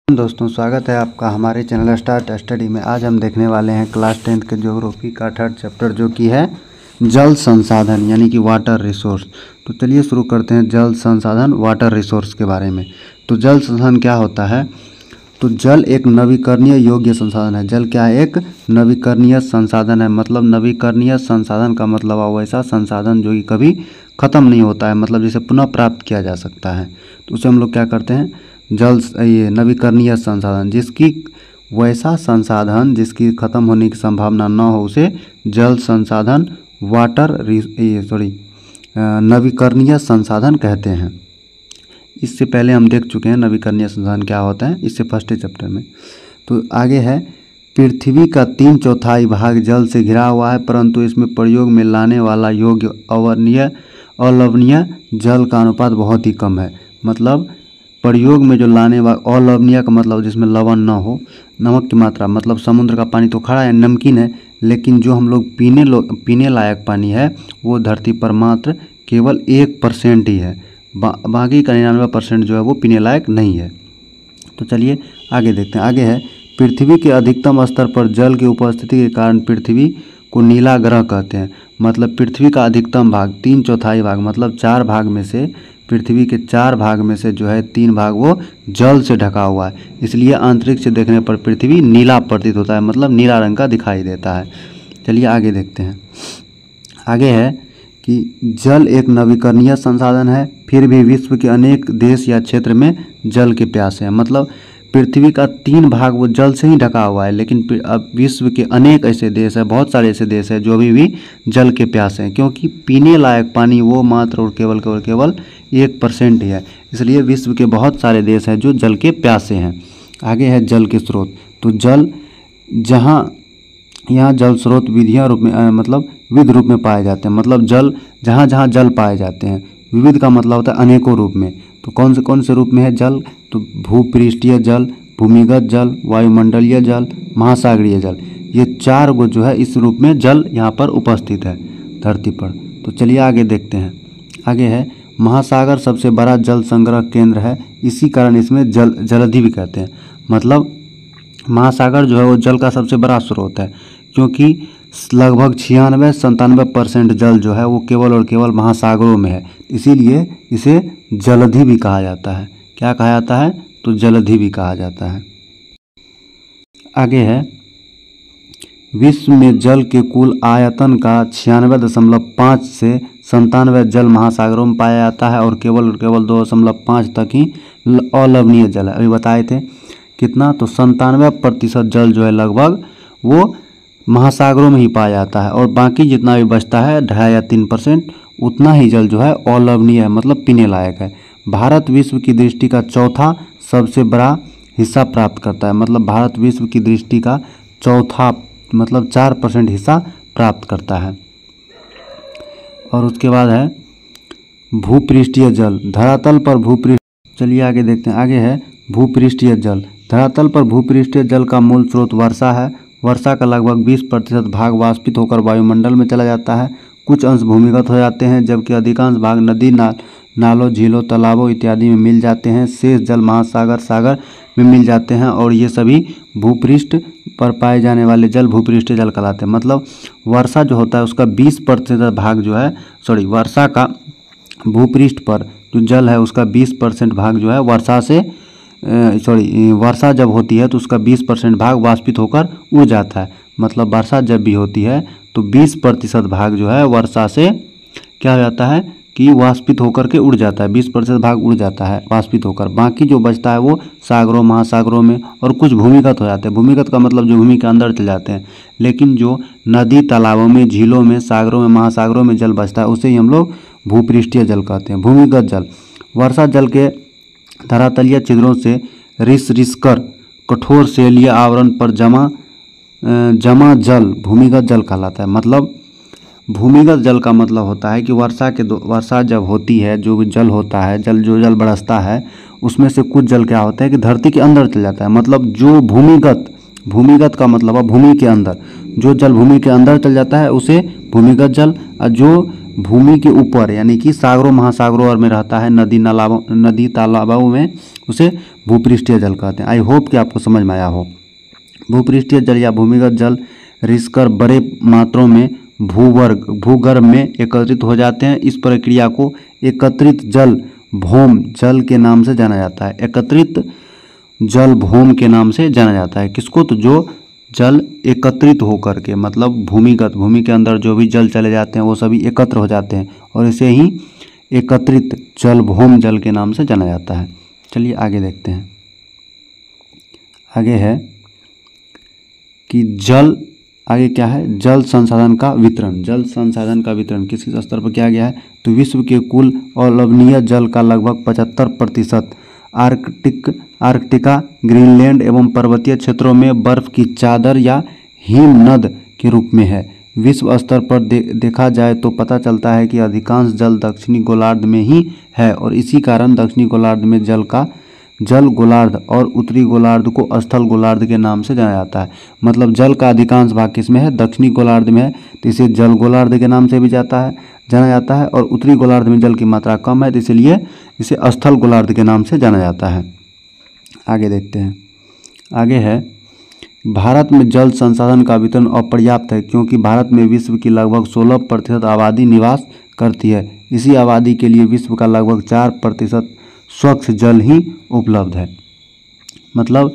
दोस्तों, स्वागत है आपका हमारे चैनल स्टार्ट स्टडी में। आज हम देखने वाले हैं क्लास 10th के ज्योग्राफी का थर्ड चैप्टर, जो कि है जल संसाधन यानी कि वाटर रिसोर्स। तो चलिए शुरू करते हैं जल संसाधन वाटर रिसोर्स के बारे में। तो जल संसाधन क्या होता है? तो जल एक नवीकरणीय योग्य संसाधन है। जल क्या है? एक नवीकरणीय संसाधन है। मतलब नवीकरणीय संसाधन का मतलब है वैसा संसाधन जो कि कभी ख़त्म नहीं होता है, मतलब जिसे पुनः प्राप्त किया जा सकता है। तो उसे हम लोग क्या करते हैं? ये नवीकरणीय संसाधन, जिसकी वैसा संसाधन जिसकी ख़त्म होने की संभावना न हो, उसे जल संसाधन नवीकरणीय संसाधन कहते हैं। इससे पहले हम देख चुके हैं नवीकरणीय संसाधन क्या होता है, इससे फर्स्ट चैप्टर में। तो आगे है, पृथ्वी का 3/4 भाग जल से घिरा हुआ है, परंतु इसमें प्रयोग में लाने वाला योग्य अलवणीय जल का अनुपात बहुत ही कम है। मतलब प्रयोग में जो लाने वाला अलवणीय का मतलब जिसमें लवण न हो, नमक की मात्रा, मतलब समुद्र का पानी तो खड़ा है, नमकीन है, लेकिन जो हम लोग पीने लायक पानी है वो धरती पर मात्र केवल 1% ही है। बाकी का 99% जो है वो पीने लायक नहीं है। तो चलिए आगे देखते हैं। आगे है, पृथ्वी के अधिकतम स्तर पर जल की उपस्थिति के कारण पृथ्वी को नीला ग्रह कहते हैं। मतलब पृथ्वी का अधिकतम भाग 3/4 भाग, मतलब 4 भाग में से, पृथ्वी के 4 भाग में से जो है 3 भाग वो जल से ढका हुआ है। इसलिए अंतरिक्ष से देखने पर पृथ्वी नीला प्रतीत होता है, मतलब नीला रंग का दिखाई देता है। चलिए आगे देखते हैं। आगे है कि जल एक नवीकरणीय संसाधन है, फिर भी विश्व के अनेक देश या क्षेत्र में जल के प्यासे हैं। मतलब पृथ्वी का 3 भाग वो जल से ही ढका हुआ है, लेकिन अब विश्व के अनेक ऐसे देश हैं, बहुत सारे ऐसे देश हैं जो अभी भी जल के प्यासे हैं, क्योंकि पीने लायक पानी वो मात्र और केवल 1% ही है। इसलिए विश्व के बहुत सारे देश हैं जो जल के प्यासे हैं। आगे है जल के स्रोत। तो जल यहाँ जल स्रोत विधियाँ रूप में विविध रूप में पाए जाते हैं। मतलब जल जहाँ जल पाए जाते हैं, विविध का मतलब होता है अनेकों रूप में। तो कौन से रूप में है जल? तो भूपृष्ठीय जल, भूमिगत जल, वायुमंडलीय जल, महासागरीय जल, ये 4 गो जो है इस रूप में जल यहाँ पर उपस्थित है धरती पर। तो चलिए आगे देखते हैं। आगे है, महासागर सबसे बड़ा जल संग्रह केंद्र है, इसी कारण इसमें जलधि भी कहते हैं। मतलब महासागर जो है वो जल का सबसे बड़ा स्रोत है, क्योंकि लगभग 96-97% जल जो है वो केवल और केवल महासागरों में है। इसीलिए इसे जलधि भी कहा जाता है। क्या कहा जाता है? तो जलधि भी कहा जाता है। आगे है, विश्व में जल के कुल आयतन का 96.5 से 97 जल महासागरों में पाया जाता है, और केवल 2.5 तक ही अलवणीय जल है। अभी बताए थे कितना? तो 97% जल जो है लगभग वो महासागरों में ही पाया जाता है, और बाकी जितना भी बचता है 2.5 या 3% उतना ही जल जो है अलवणीय है, मतलब पीने लायक है। भारत विश्व की दृष्टि का चौथा सबसे बड़ा हिस्सा प्राप्त करता है। मतलब भारत विश्व की दृष्टि का चौथा, मतलब 4% हिस्सा प्राप्त करता है। और उसके बाद है भूपृष्ठीय जल, धरातल पर भूपृष्ठ। चलिए आगे देखते हैं। आगे है भूपृष्ठीय जल। धरातल पर भूपृष्ठीय जल का मूल स्रोत वर्षा है। वर्षा का लगभग 20% भाग वाष्पित होकर वायुमंडल में चला जाता है। कुछ अंश भूमिगत हो जाते हैं, जबकि अधिकांश भाग नदी नालों, झीलों, तालाबों इत्यादि में मिल जाते हैं। शेष जल सागर में मिल जाते हैं, और ये सभी भूपृष्ठ पर पाए जाने वाले जल भूपृष्ठीय जल कहलाते हैं। मतलब वर्षा जो होता है उसका 20% भाग जो है, वर्षा का भूपृष्ठ पर जो जल है उसका 20% भाग जो है वर्षा जब होती है तो उसका 20% भाग वाष्पित होकर उड़ जाता है। मतलब वर्षा जब भी होती है तो 20% भाग जो है वर्षा से क्या हो जाता है कि वाष्पित होकर के उड़ जाता है। 20% भाग उड़ जाता है वाष्पित होकर, बाकी जो बचता है वो सागरों, महासागरों में, और कुछ भूमिगत हो जाते हैं। भूमिगत का मतलब जो भूमि के अंदर चले जाते हैं। लेकिन जो नदी, तालाबों में, झीलों में, सागरों में, महासागरों में जल बचता है उसे ही हम लोग भूपृष्ठीय जल कहते हैं। भूमिगत जल, वर्षा जल के धरातलीय छिद्रों से रिस कर कठोर सेलीय आवरण पर जमा जल भूमिगत जल कहलाता है। मतलब भूमिगत जल का मतलब होता है कि वर्षा जब होती है, जो भी जल होता है, जल बरसता है, उसमें से कुछ जल क्या होता है कि धरती के अंदर चल जाता है। मतलब जो भूमिगत का मतलब है भूमि के अंदर, जो जल भूमि के अंदर चल जाता है उसे भूमिगत जल, और जो भूमि के ऊपर यानी कि सागरों महासागरों और में रहता है, नदी तालाबों में, उसे भूपृष्ठीय जल कहते हैं। आई होप कि आपको समझ में आया हो। भूपृष्ठीय जल या भूमिगत जल रिसकर बड़े मात्रों में भूगर्भ में एकत्रित हो जाते हैं। इस प्रक्रिया को एकत्रित जल भौम जल के नाम से जाना जाता है। एकत्रित जल भौम के नाम से जाना जाता है किसको? तो जो जल एकत्रित होकर के, मतलब भूमि के अंदर जो भी जल चले जाते हैं वो सभी एकत्र हो जाते हैं और इसे ही एकत्रित जल भौम जल के नाम से जाना जाता है। चलिए आगे देखते हैं। आगे है कि आगे क्या है? जल संसाधन का वितरण। जल संसाधन का वितरण किस स्तर पर किया गया है? तो विश्व के कुल अवलंबनीय जल का लगभग 75% आर्कटिका, ग्रीनलैंड एवं पर्वतीय क्षेत्रों में बर्फ की चादर या हिमनद के रूप में है। विश्व स्तर पर देखा जाए तो पता चलता है कि अधिकांश जल दक्षिणी गोलार्ध में ही है और इसी कारण दक्षिणी गोलार्ध में जल गोलार्ध और उत्तरी गोलार्ध को स्थल गोलार्ध के नाम से जाना जाता है। मतलब जल का अधिकांश भाग किसमें है? दक्षिणी गोलार्ध में है, तो इसे जल गोलार्ध के नाम से भी जाना जाता है और उत्तरी गोलार्ध में जल की मात्रा कम है तो इसलिए इसे स्थल गोलार्ध के नाम से जाना जाता है। आगे देखते हैं। आगे है, भारत में जल संसाधन का वितरण अपर्याप्त है क्योंकि भारत में विश्व की लगभग 16% आबादी निवास करती है। इसी आबादी के लिए विश्व का लगभग 4% स्वच्छ जल ही उपलब्ध है। मतलब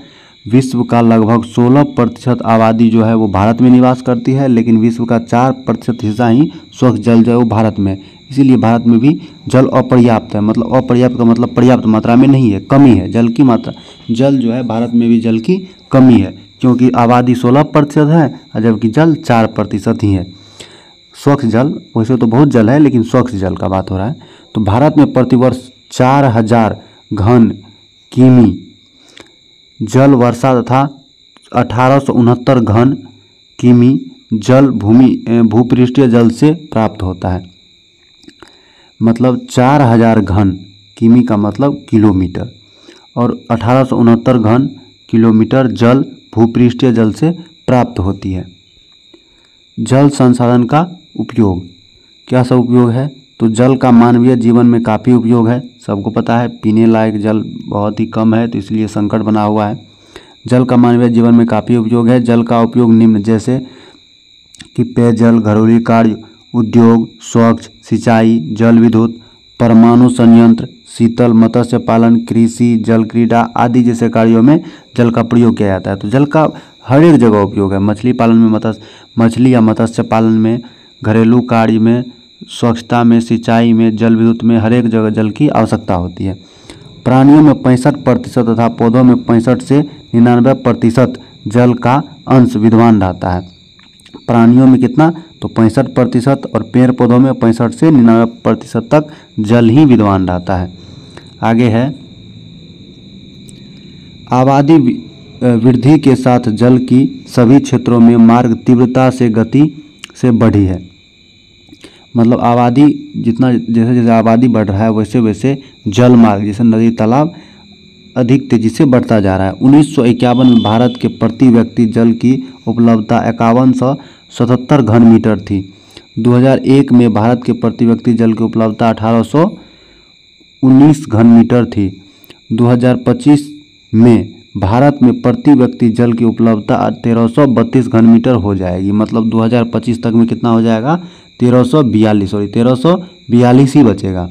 विश्व का लगभग 16% आबादी जो है वो भारत में निवास करती है, लेकिन विश्व का 4% हिस्सा ही स्वच्छ जल जो है वो भारत में, इसीलिए भारत में भी जल अपर्याप्त है। मतलब अपर्याप्त का मतलब पर्याप्त मात्रा में नहीं है, कमी है जल की मात्रा। जल जो है भारत में भी जल की कमी है क्योंकि आबादी 16% है और जबकि जल 4% ही है। स्वच्छ जल, वैसे तो बहुत जल है लेकिन स्वच्छ जल का बात हो रहा है। तो भारत में प्रतिवर्ष 4000 घन किमी जल वर्षा तथा 1869 घन किमी जल भूपृष्ठीय जल से प्राप्त होता है। मतलब 4000 घन किमी का मतलब किलोमीटर और 1869 घन किलोमीटर जल भूपृष्ठीय जल से प्राप्त होती है। जल संसाधन का उपयोग, क्या सब उपयोग है? तो जल का मानवीय जीवन में काफ़ी उपयोग है, सबको पता है। पीने लायक जल बहुत ही कम है तो इसलिए संकट बना हुआ है। जल का मानवीय जीवन में काफ़ी उपयोग है। जल का उपयोग निम्न जैसे कि पेयजल, घरेलू कार्य, उद्योग, स्वच्छ, सिंचाई, जल विद्युत, परमाणु संयंत्र, शीतल, मत्स्य पालन, कृषि, जल क्रीड़ा आदि जैसे कार्यों में जल का प्रयोग किया जाता है। तो जल का हर एक जगह उपयोग है। मछली पालन में, मछली या मत्स्य पालन में, घरेलू कार्य में, स्वच्छता में, सिंचाई में, जल विद्युत में, हर एक जगह जल की आवश्यकता होती है। प्राणियों में 65% तथा पौधों में 65 से 99% जल का अंश विद्यमान रहता है। प्राणियों में कितना? तो 65% और पेड़ पौधों में 65 से 99% तक जल ही विद्यमान रहता है। आगे है, आबादी वृद्धि के साथ जल की सभी क्षेत्रों में मार्ग तीव्रता से गति से बढ़ी है। मतलब आबादी जैसे जैसे आबादी बढ़ रहा है वैसे वैसे जल मार्ग जैसे नदी तालाब अधिक तेजी से बढ़ता जा रहा है। 1951 में भारत के प्रति व्यक्ति जल की उपलब्धता 5177 घन मीटर थी। 2001 में भारत के प्रति व्यक्ति जल की उपलब्धता 1819 घन मीटर थी। 2025 में भारत में प्रति व्यक्ति जल की उपलब्धता 1332 घन मीटर हो जाएगी। मतलब 2025 तक में कितना हो जाएगा? 1342 ही बचेगा,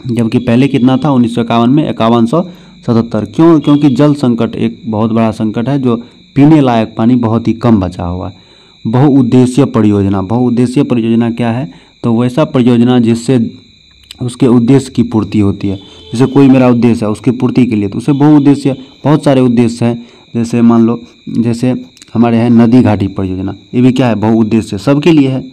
जबकि पहले कितना था? 1951 में 5177। क्यों? क्योंकि जल संकट एक बहुत बड़ा संकट है, जो पीने लायक पानी बहुत ही कम बचा हुआ है। बहुउद्देशीय परियोजना क्या है? तो वैसा परियोजना जिससे उसके उद्देश्य की पूर्ति होती है। जैसे कोई मेरा उद्देश्य है, उसकी पूर्ति के लिए तो उसे बहुउद्देशीय, बहुत सारे उद्देश्य हैं। जैसे मान लो, जैसे हमारे है नदी घाटी परियोजना, ये भी क्या है? बहुउद्देश्य, सबके लिए है।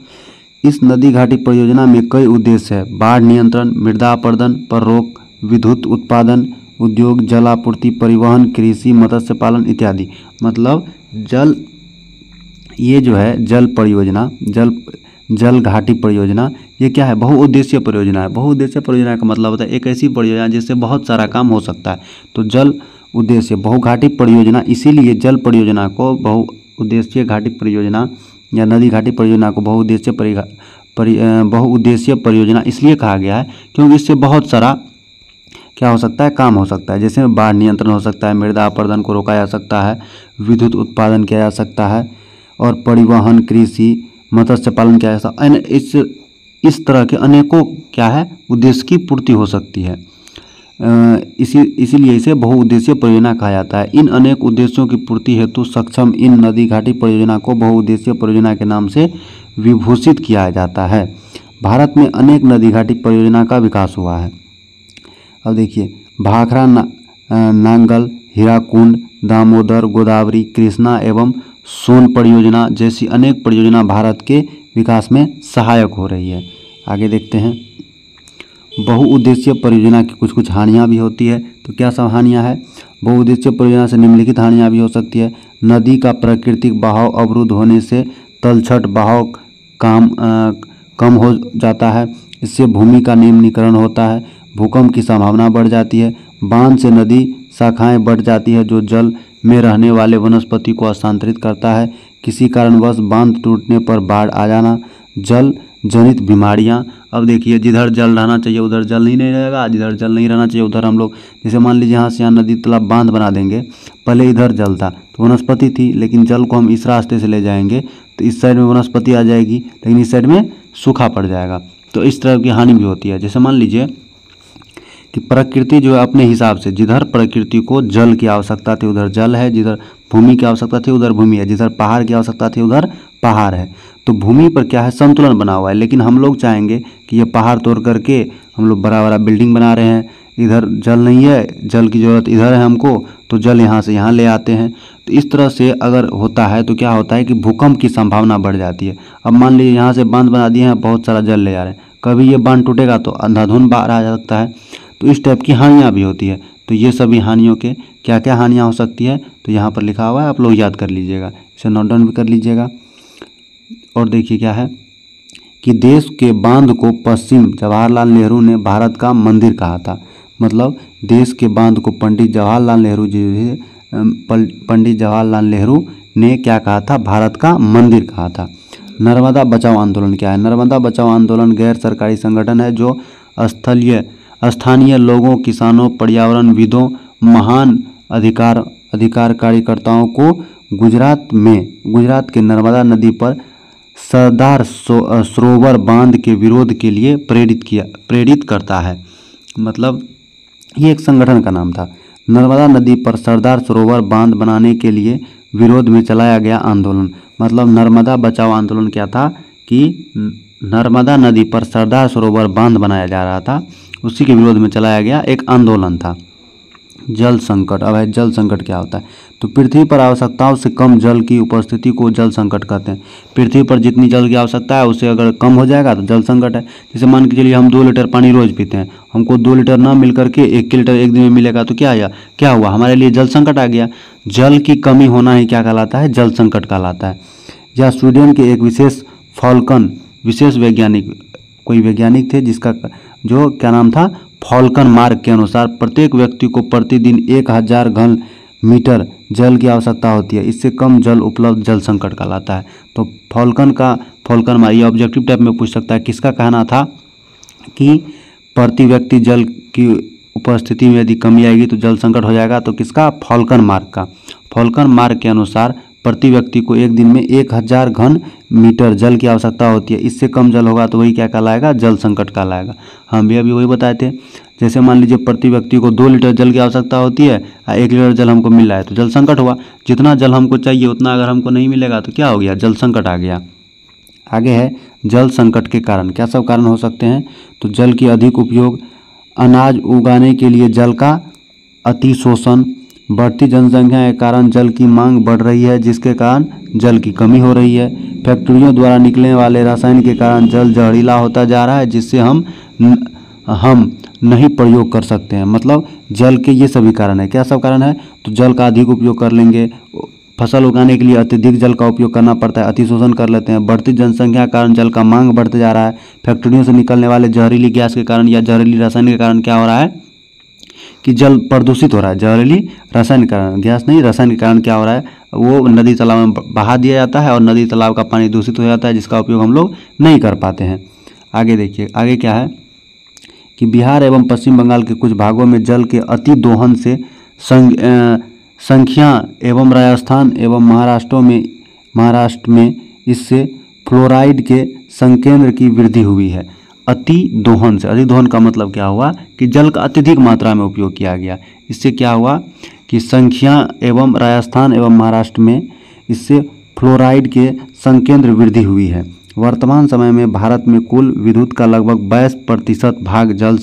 इस नदी घाटी परियोजना में कई उद्देश्य है: बाढ़ नियंत्रण, मृदा अपरदन पर रोक, विद्युत उत्पादन, उद्योग, जल आपूर्ति, परिवहन, कृषि, मत्स्य पालन इत्यादि। मतलब ये जो है जल परियोजना, जल घाटी परियोजना, ये क्या है? बहुउद्देशीय परियोजना है। बहुउद्देशीय परियोजना का मतलब होता है एक ऐसी परियोजना जिससे बहुत सारा काम हो सकता है। तो जल उद्देश्य बहुघाटी परियोजना, इसीलिए जल परियोजना को बहुउद्देशीय घाटी परियोजना या नदी घाटी परियोजना को बहुउद्देशीय बहुउद्देशीय परियोजना इसलिए कहा गया है क्योंकि इससे बहुत सारा क्या हो सकता है, काम हो सकता है। जैसे बाढ़ नियंत्रण हो सकता है, मृदा अपरदन को रोका जा सकता है, विद्युत उत्पादन किया जा सकता है, और परिवहन, कृषि, मत्स्य पालन किया जा सकता है। इस तरह के अनेकों क्या है उद्देश्य की पूर्ति हो सकती है। इसीलिए इसे बहुउद्देशीय परियोजना कहा जाता है। इन अनेक उद्देश्यों की पूर्ति हेतु सक्षम इन नदी घाटी परियोजना को बहुउद्देशीय परियोजना के नाम से विभूषित किया जाता है। भारत में अनेक नदी घाटी परियोजना का विकास हुआ है। अब देखिए, भाखड़ा, नांगल, हीराकुंड, दामोदर, गोदावरी, कृष्णा एवं सोन परियोजना जैसी अनेक परियोजना भारत के विकास में सहायक हो रही है। आगे देखते हैं, बहुउद्देशीय परियोजना की कुछ कुछ हानियाँ भी होती है। तो क्या सब हानियाँ हैं? बहुउद्देशीय परियोजना से निम्नलिखित हानियाँ भी हो सकती है। नदी का प्राकृतिक बहाव अवरुद्ध होने से तलछट बहाव कम हो जाता है। इससे भूमि का निम्नीकरण होता है। भूकंप की संभावना बढ़ जाती है। बांध से नदी शाखाएं बढ़ जाती है जो जल में रहने वाले वनस्पति को स्थानांतरित करता है। किसी कारणवश बांध टूटने पर बाढ़ आ जाना। जल जनित बीमारियां। अब देखिए, जिधर जल रहना चाहिए उधर जल ही नहीं रहेगा, जिधर जल नहीं रहना चाहिए उधर हम लोग, जैसे मान लीजिए यहाँ से यहाँ नदी तालाब बांध बना देंगे। पहले इधर जल था तो वनस्पति थी, लेकिन जल को हम इस रास्ते से ले जाएंगे तो इस साइड में वनस्पति आ जाएगी, लेकिन इस साइड में सूखा पड़ जाएगा। तो इस तरह की हानि भी होती है। जैसे मान लीजिए कि प्रकृति जो है अपने हिसाब से, जिधर प्रकृति को जल की आवश्यकता थी उधर जल है, जिधर भूमि की आवश्यकता थी उधर भूमि है, जिधर पहाड़ की आवश्यकता थी उधर पहाड़ है। तो भूमि पर क्या है, संतुलन बना हुआ है। लेकिन हम लोग चाहेंगे कि ये पहाड़ तोड़ करके हम लोग बड़ा बड़ा बिल्डिंग बना रहे हैं, इधर जल नहीं है, जल की ज़रूरत इधर है हमको, तो जल यहाँ से यहाँ ले आते हैं। तो इस तरह से अगर होता है तो क्या होता है कि भूकंप की संभावना बढ़ जाती है। अब मान लीजिए यहाँ से बांध बना दिए हैं, बहुत सारा जल ले जा रहे हैं, कभी ये बांध टूटेगा तो अंधाधुंध बाढ़ आ सकता है। तो इस टाइप की हानियाँ भी होती है। तो ये सभी हानियों के क्या क्या हानियाँ हो सकती है तो यहाँ पर लिखा हुआ है, आप लोग याद कर लीजिएगा, इसे नोट डाउन भी कर लीजिएगा। और देखिए क्या है कि देश के बांध को पश्चिम जवाहरलाल नेहरू ने भारत का मंदिर कहा था। मतलब देश के बांध को पंडित जवाहरलाल नेहरू ने क्या कहा था, भारत का मंदिर कहा था। नर्मदा बचाओ आंदोलन क्या है? नर्मदा बचाओ आंदोलन गैर सरकारी संगठन है जो स्थानीय लोगों, किसानों, पर्यावरणविदों, महान अधिकार कार्यकर्ताओं को गुजरात के नर्मदा नदी पर सरदार सरोवर बांध के विरोध के लिए प्रेरित करता है। मतलब ये एक संगठन का नाम था। नर्मदा नदी पर सरदार सरोवर बांध बनाने के लिए विरोध में चलाया गया आंदोलन। मतलब नर्मदा बचाओ आंदोलन क्या था कि नर्मदा नदी पर सरदार सरोवर बांध बनाया जा रहा था, उसी के विरोध में चलाया गया एक आंदोलन था। जल संकट। अब है जल संकट क्या होता है? तो पृथ्वी पर आवश्यकताओं से कम जल की उपस्थिति को जल संकट कहते हैं। पृथ्वी पर जितनी जल की आवश्यकता है उससे अगर कम हो जाएगा तो जल संकट है। जैसे मान के चलिए हम 2 लीटर पानी रोज पीते हैं, हमको 2 लीटर ना मिल करके 1 लीटर एक दिन में मिलेगा तो क्या हुआ, हमारे लिए जल संकट आ गया। जल की कमी होना ही क्या कहलाता है, जल संकट कहलाता है। या स्वीडन के एक विशेष वैज्ञानिक, कोई वैज्ञानिक थे जिसका जो क्या नाम था, फॉल्कन मार्क के अनुसार प्रत्येक व्यक्ति को प्रतिदिन 1000 घन मीटर जल की आवश्यकता होती है। इससे कम जल उपलब्ध जल संकट कहलाता है। तो फॉल्कन मार्क ये ऑब्जेक्टिव टाइप में पूछ सकता है, किसका कहना था कि प्रति व्यक्ति जल की उपस्थिति में यदि कमी आएगी तो जल संकट हो जाएगा, तो किसका, फॉल्कन मार्क का। फॉल्कन मार्क के अनुसार प्रति व्यक्ति को एक दिन में 1000 घन मीटर जल की आवश्यकता होती है। इससे कम जल होगा तो वही क्या कहलाएगा, जल संकट कहलाएगा। हम भी अभी वही बताए थे। जैसे मान लीजिए प्रति व्यक्ति को 2 लीटर जल की आवश्यकता होती है और 1 लीटर जल हमको मिल रहा है तो जल संकट हुआ। जितना जल हमको चाहिए उतना अगर हमको नहीं मिलेगा तो क्या हो गया, जल संकट आ गया। आगे है जल संकट के कारण। क्या सब कारण हो सकते हैं? तो जल की अधिक उपयोग, अनाज उगाने के लिए जल का अतिशोषण, बढ़ती जनसंख्या के कारण जल की मांग बढ़ रही है जिसके कारण जल की कमी हो रही है। फैक्ट्रियों द्वारा निकलने वाले रसायन के कारण जल जहरीला होता जा रहा है जिससे हम नहीं प्रयोग कर सकते हैं। मतलब जल के ये सभी कारण है। क्या सब कारण है? तो जल का अधिक उपयोग कर लेंगे, फसल उगाने के लिए अत्यधिक जल का उपयोग करना पड़ता है, अतिशोषण कर लेते हैं, बढ़ती जनसंख्या के कारण जल का मांग बढ़ते जा रहा है, फैक्ट्रियों से निकलने वाले जहरीली गैस के कारण या जहरीली रसायन के कारण क्या हो रहा है कि जल प्रदूषित हो रहा है, जहरीली रसायन के कारण, गैस नहीं रसायन के कारण क्या हो रहा है, वो नदी तालाब में बहा दिया जाता है और नदी तालाब का पानी दूषित हो जाता है, जिसका उपयोग हम लोग नहीं कर पाते हैं। आगे देखिए, आगे क्या है कि बिहार एवं पश्चिम बंगाल के कुछ भागों में जल के अति दोहन से संख्या एवं राजस्थान एवं महाराष्ट्र में इससे फ्लोराइड के संकेंद्र की वृद्धि हुई है। अति दोहन से, अति दोहन का मतलब क्या हुआ कि जल का अत्यधिक मात्रा में उपयोग किया गया। इससे क्या हुआ कि संख्या एवं राजस्थान एवं महाराष्ट्र में इससे फ्लोराइड के संकेंद्र वृद्धि हुई है। वर्तमान समय में भारत में कुल विद्युत का लगभग 22% भाग जल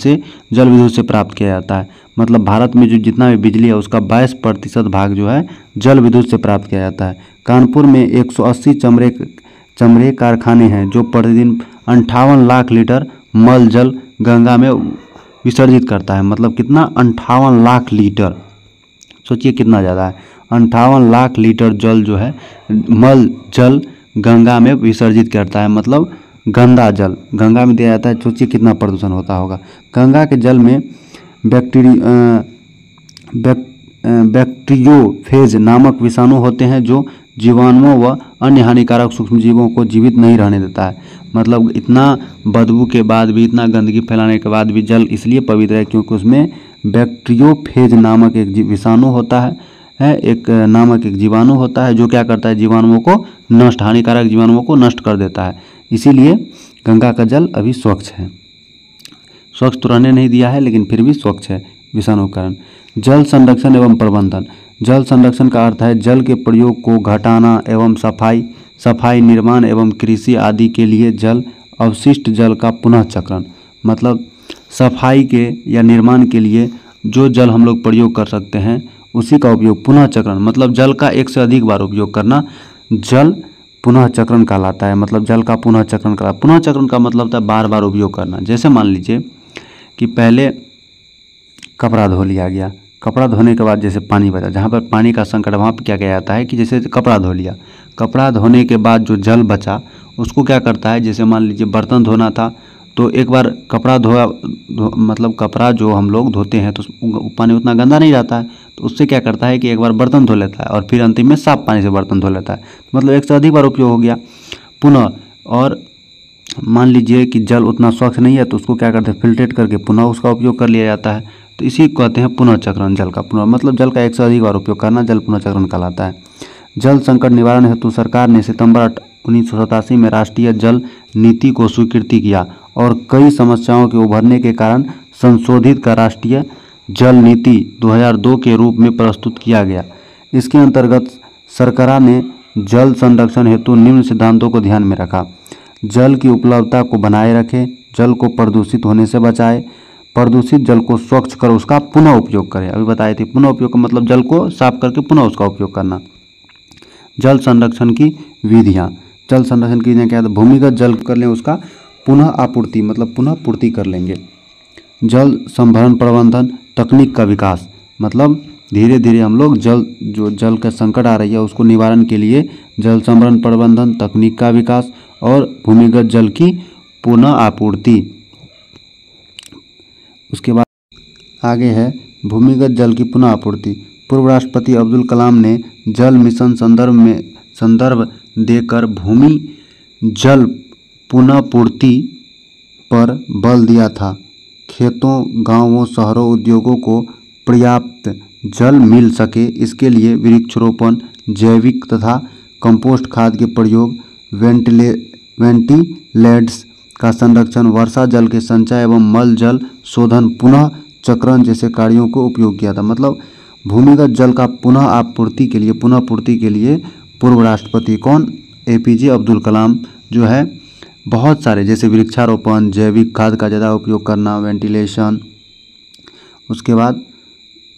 विद्युत से प्राप्त किया जाता है। मतलब भारत में जो जितना भी बिजली है उसका 22% भाग जो है जल विद्युत से प्राप्त किया जाता है। कानपुर में 180 चमड़े कारखाने हैं जो प्रतिदिन 58 लाख लीटर मल जल गंगा में विसर्जित करता है। मतलब कितना, 58 लाख लीटर, सोचिए कितना ज़्यादा है। 58 लाख लीटर जल जो है मल जल गंगा में विसर्जित करता है, मतलब गंदा जल गंगा में दिया जाता है। सोचिए कितना प्रदूषण होता होगा। गंगा के जल में बैक्टीरियोफेज नामक विषाणु होते हैं जो जीवाणुओं व अन्य हानिकारक सूक्ष्मजीवों को जीवित नहीं रहने देता है। मतलब इतना बदबू के बाद भी, इतना गंदगी फैलाने के बाद भी जल इसलिए पवित्र है क्योंकि उसमें बैक्टीरियोफेज नामक एक विषाणु होता है, एक जीवाणु होता है जो क्या करता है, जीवाणुओं को नष्ट, हानिकारक जीवाणुओं को नष्ट कर देता है। इसीलिए गंगा का जल अभी स्वच्छ है। स्वच्छ तो रहने नहीं दिया है लेकिन फिर भी स्वच्छ है विषाणु के कारण। जल संरक्षण एवं प्रबंधन। जल संरक्षण का अर्थ है जल के प्रयोग को घटाना एवं सफाई निर्माण एवं कृषि आदि के लिए जल अवशिष्ट जल का पुनः चक्रण। मतलब सफाई के या निर्माण के लिए जो जल हम लोग प्रयोग कर सकते हैं उसी का उपयोग, पुनः चक्रण मतलब जल का एक से अधिक बार उपयोग करना, जल पुनः चक्रण कहलाता है। मतलब जल का पुनः चक्रण पुनः चक्रण का मतलब था बार बार उपयोग करना। जैसे मान लीजिए कि पहले कपड़ा धो लिया गया, कपड़ा धोने के बाद जैसे पानी बचा, जहाँ पर पानी का संकट वहाँ पर क्या किया जाता है कि जैसे कपड़ा धो लिया, कपड़ा धोने के बाद जो जल बचा उसको क्या करता है, जैसे मान लीजिए बर्तन धोना था तो एक बार कपड़ा मतलब कपड़ा जो हम लोग धोते हैं तो पानी उतना गंदा नहीं रहता है, तो उससे क्या करता है कि एक बार बर्तन धो लेता है और फिर अंतिम में साफ पानी से बर्तन धो लेता है। मतलब एक से अधिक बार उपयोग हो गया पुनः। और मान लीजिए कि जल उतना स्वच्छ नहीं है तो उसको क्या करते हैं, फिल्ट्रेट करके पुनः उसका उपयोग कर लिया जाता है। तो इसी को कहते हैं पुनः चक्रण। जल का पुनः मतलब जल का एक से अधिक बार उपयोग करना जल पुनः चक्रण कहलाता है। जल संकट निवारण हेतु सरकार ने सितंबर 1987 में राष्ट्रीय जल नीति को स्वीकृति किया और कई समस्याओं के उभरने के कारण संशोधित का राष्ट्रीय जल नीति 2002 के रूप में प्रस्तुत किया गया। इसके अंतर्गत सरकार ने जल संरक्षण हेतु निम्न सिद्धांतों को ध्यान में रखा। जल की उपलब्धता को बनाए रखें, जल को प्रदूषित होने से बचाए, प्रदूषित जल को स्वच्छ कर उसका पुनः उपयोग करें। अभी बताए थे पुनः उपयोग का मतलब जल को साफ करके पुनः उसका उपयोग करना। जल संरक्षण की विधियाँ, जल संरक्षण की विधियाँ क्या है, भूमिगत जल कर लें उसका पुनः आपूर्ति मतलब पुनः पूर्ति कर लेंगे। जल संभरण प्रबंधन तकनीक का विकास, मतलब धीरे धीरे हम लोग जल का संकट आ रही है उसको निवारण के लिए जल संभरण प्रबंधन तकनीक का विकास और भूमिगत जल की पुनः आपूर्ति। उसके बाद आगे है भूमिगत जल की पुनः आपूर्ति। पूर्व राष्ट्रपति अब्दुल कलाम ने जल मिशन संदर्भ देकर भूमि जल पुनः पूर्ति पर बल दिया था। खेतों, गांवों, शहरों, उद्योगों को पर्याप्त जल मिल सके इसके लिए वृक्षारोपण, जैविक तथा कंपोस्ट खाद के प्रयोग, वेंटिलेट्स का संरक्षण, वर्षा जल के संचय एवं मल जल शोधन, पुनः चक्रण जैसे कार्यों को उपयोग किया था। मतलब भूमिगत जल का पुनः पूर्ति के लिए पूर्व राष्ट्रपति कौन, APJ अब्दुल कलाम जो है बहुत सारे जैसे वृक्षारोपण, जैविक खाद का ज़्यादा उपयोग करना, वेंटिलेशन, उसके बाद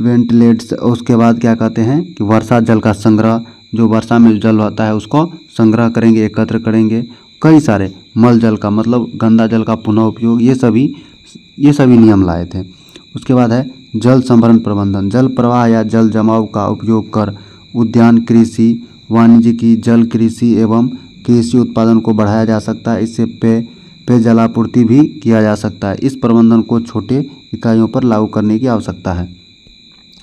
वेंटिलेट्स, उसके बाद क्या कहते हैं कि वर्षा जल का संग्रह, जो वर्षा में जल होता है उसको संग्रह करेंगे, एकत्र करेंगे। कई सारे मल जल का मतलब गंदा जल का पुनः उपयोग, ये सभी नियम लाए थे। उसके बाद है जल संभरण प्रबंधन। जल प्रवाह या जल जमाव का उपयोग कर उद्यान कृषि, वाणिज्यिकी, जल कृषि एवं कृषि उत्पादन को बढ़ाया जा सकता है। इससे पेयजलापूर्ति भी किया जा सकता है। इस प्रबंधन को छोटे इकाइयों पर लागू करने की आवश्यकता है।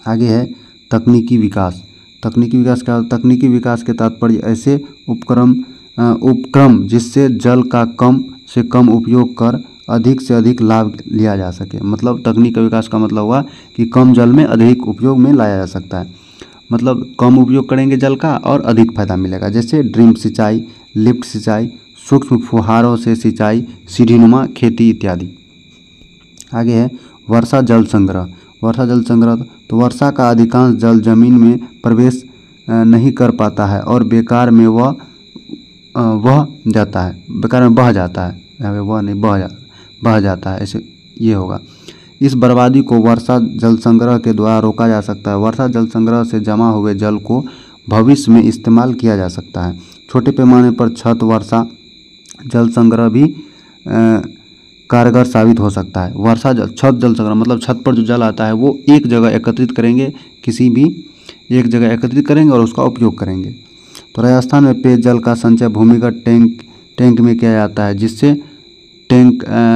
आगे है तकनीकी विकास। तकनीकी विकास क्या? तकनीकी विकास के तात्पर्य ऐसे उपक्रम जिससे जल का कम से कम उपयोग कर अधिक से अधिक लाभ लिया जा सके। मतलब तकनीक का विकास का मतलब हुआ कि कम जल में अधिक उपयोग में लाया जा सकता है। मतलब कम उपयोग करेंगे जल का और अधिक फायदा मिलेगा। जैसे ड्रिप सिंचाई, लिफ्ट सिंचाई, सूक्ष्म फुहारों से सिंचाई, सीढ़ीनुमा खेती इत्यादि। आगे है वर्षा जल संग्रह। वर्षा जल संग्रह तो वर्षा का अधिकांश जल जमीन में प्रवेश नहीं कर पाता है और बेकार में वह जाता है, बेकार में बह जाता है, यहाँ पे वह नहीं बह जाता है, ऐसे ये होगा। इस बर्बादी को वर्षा जल संग्रह के द्वारा रोका जा सकता है। वर्षा जल संग्रह से जमा हुए जल को भविष्य में इस्तेमाल किया जा सकता है। छोटे पैमाने पर छत वर्षा जल संग्रह भी कारगर साबित हो सकता है। वर्षा जल छत जल संग्रह मतलब छत पर जो जल आता है वो एक जगह एकत्रित करेंगे, किसी भी एक जगह एकत्रित करेंगे और उसका उपयोग करेंगे। तो राजस्थान में पेयजल का संचय भूमिगत टैंक में किया जाता है,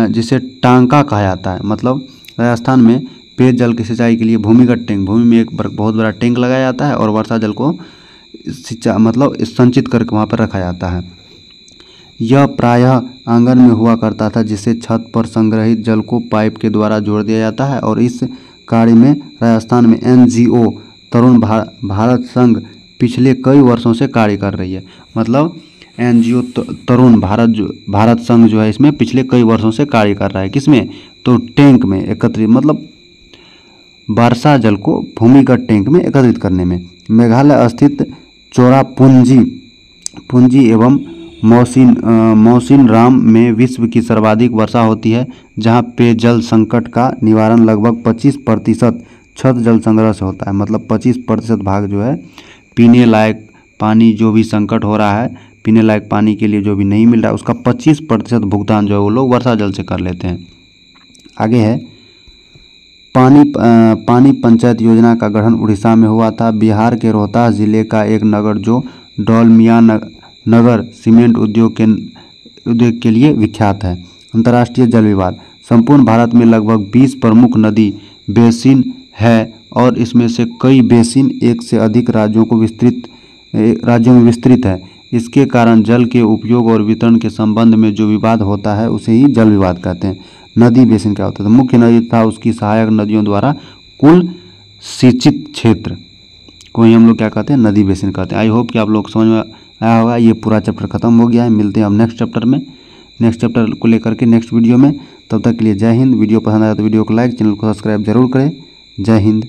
जिसे टांका कहा जाता है। मतलब राजस्थान में पेयजल की सिंचाई के लिए भूमिगत टैंक, भूमि में एक बहुत बड़ा टैंक लगाया जाता है और वर्षा जल को मतलब संचित करके वहाँ पर रखा जाता है। यह प्रायः आंगन में हुआ करता था, जिससे छत पर संग्रहित जल को पाइप के द्वारा जोड़ दिया जाता है। और इस कार्य में राजस्थान में NGO तरुण भारत संघ पिछले कई वर्षों से कार्य कर रही है। मतलब NGO तरुण भारत संघ जो है इसमें पिछले कई वर्षों से कार्य कर रहा है। किसमें? तो टैंक में एकत्रित, मतलब वर्षा जल को भूमिगत टैंक में एकत्रित करने में। मेघालय स्थित चोरापुंजी एवं मौसिनराम में विश्व की सर्वाधिक वर्षा होती है, जहां पेयजल संकट का निवारण लगभग 25% छत जल संग्रह से होता है। मतलब 25% भाग जो है पीने लायक पानी, जो भी संकट हो रहा है पीने लायक पानी के लिए जो भी नहीं मिल रहा है, उसका 25% भुगतान जो है वो लोग वर्षा जल से कर लेते हैं। आगे है पानी पंचायत योजना का गठन उड़ीसा में हुआ था। बिहार के रोहतास जिले का एक नगर जो डोलमिया नगर सीमेंट उद्योग के लिए विख्यात है। अंतर्राष्ट्रीय जल विवाद। संपूर्ण भारत में लगभग 20 प्रमुख नदी बेसिन है और इसमें से कई बेसिन एक से अधिक राज्यों में विस्तृत है। इसके कारण जल के उपयोग और वितरण के संबंध में जो विवाद होता है उसे ही जल विवाद कहते हैं। नदी बेसिन क्या होता है? तो मुख्य नदी तथा उसकी सहायक नदियों द्वारा कुल सिंचित क्षेत्र को ही हम लोग क्या कहते हैं? नदी बेसिन कहते हैं। आई होप कि आप लोग समझ में आया होगा। ये पूरा चैप्टर खत्म हो गया है। मिलते हैं अब नेक्स्ट चैप्टर में, नेक्स्ट चैप्टर को लेकर के नेक्स्ट वीडियो में। तब तक के लिए जय हिंद। वीडियो पसंद आया तो वीडियो को लाइक, चैनल को सब्सक्राइब जरूर करें। जय हिंद।